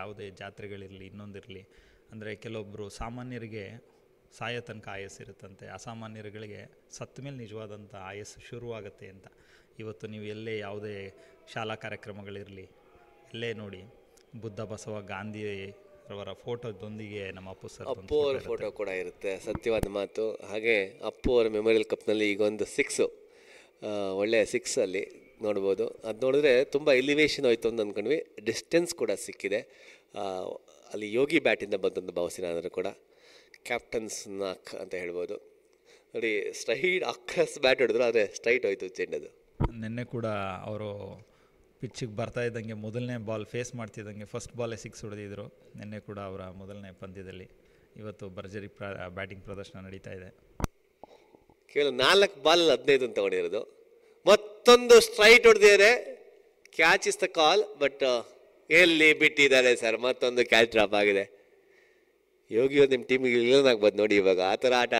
ಯಾವುದೇ ಜಾತ್ರೆಗಳಿರಲಿ ಇನ್ನೊಂದಿರಲಿ, ಅಂದರೆ ಕೆಲವೊಬ್ಬರು ಸಾಮಾನ್ಯರಿಗೆ ಸಾಯೋ ತನಕ ಆಯಸ್ಸಿರುತ್ತಂತೆ, ಅಸಾಮಾನ್ಯರುಗಳಿಗೆ ಸತ್ತ ಮೇಲೆ ನಿಜವಾದಂಥ ಆಯಸ್ಸು ಶುರುವಾಗುತ್ತೆ ಅಂತ. ಇವತ್ತು ನೀವು ಎಲ್ಲೇ ಯಾವುದೇ ಶಾಲಾ ಕಾರ್ಯಕ್ರಮಗಳಿರಲಿ, ಎಲ್ಲೇ ನೋಡಿ ಬುದ್ಧ, ಬಸವ, ಗಾಂಧಿ ಅವರ ಫೋಟೋದೊಂದಿಗೆ ನಮ್ಮ ಅಪ್ಪು ಸರ್ ಅಪ್ಪು ಅವರ ಫೋಟೋ ಕೂಡ ಇರುತ್ತೆ, ಸತ್ಯವಾದ ಮಾತು. ಹಾಗೆ ಅಪ್ಪು ಅವರ ಮೆಮೋರಿಯಲ್ ಕಪ್ನಲ್ಲಿ ಈಗ ಒಂದು 6 ಒಳ್ಳೆಯ 6 ಅಲ್ಲಿ ನೋಡ್ಬೋದು. ಅದು ನೋಡಿದ್ರೆ ತುಂಬ ಎಲಿವೇಶನ್ ಹೋಯ್ತು ಅಂತ ಅಂದ್ಕೊಂಡ್ವಿ. ಡಿಸ್ಟೆನ್ಸ್ ಕೂಡ ಸಿಕ್ಕಿದೆ. ಅಲ್ಲಿ ಯೋಗಿ ಬ್ಯಾಟಿಂದ ಬಂದೊಂದು ಭಾವಸಿನ ಆದರೂ ಕೂಡ ಕ್ಯಾಪ್ಟನ್ಸ್ ನಾಕ್ ಅಂತ ಹೇಳ್ಬೋದು. ನೋಡಿ, ಸ್ಟ್ರೈಟ್ ಅಕ್ರಾಸ್ ಬ್ಯಾಟ್ ಹೊಡೆದ್ರು, ಆದರೆ ಸ್ಟ್ರೈಟ್ ಹೋಯ್ತು ಚೆಂಡದು. ನಿನ್ನೆ ಕೂಡ ಅವರು ಪಿಚ್ಚಿಗೆ ಬರ್ತಾ ಇದ್ದಂಗೆ ಮೊದಲನೇ ಬಾಲ್ ಫೇಸ್ ಮಾಡ್ತಿದ್ದಂಗೆ ಫಸ್ಟ್ ಬಾಲೇ 6 ಹೊಡೆದಿದ್ರು. ನಿನ್ನೆ ಕೂಡ ಅವರ ಮೊದಲನೇ ಪಂದ್ಯದಲ್ಲಿ. ಇವತ್ತು ಭರ್ಜರಿ ಬ್ಯಾಟಿಂಗ್ ಪ್ರದರ್ಶನ ನಡೀತಾ ಇದೆ. ಕೇವಲ 4 ಬಾಲ್ 15 ಅಂತ ತಗೊಂಡಿರೋದು. ಮತ್ತೊಂದು ಸ್ಟ್ರೈಟ್ ಹೊಡೆದಿದ್ದಾರೆ. Catch is the call, but ಎಲ್ಲಿ ಬಿಟ್ಟಿದ್ದಾರೆ ಸರ್. ಮತ್ತೊಂದು ಕ್ಯಾಚ್ ಡ್ರಾಪ್ ಆಗಿದೆ. ಯೋಗಿ ನಿಮ್ಮ ಟೀಮಿಗೆ ವಿಲನ್ ಆಗ್ಬೋದು ನೋಡಿ ಇವಾಗ, ಆ ಥರ ಆಟ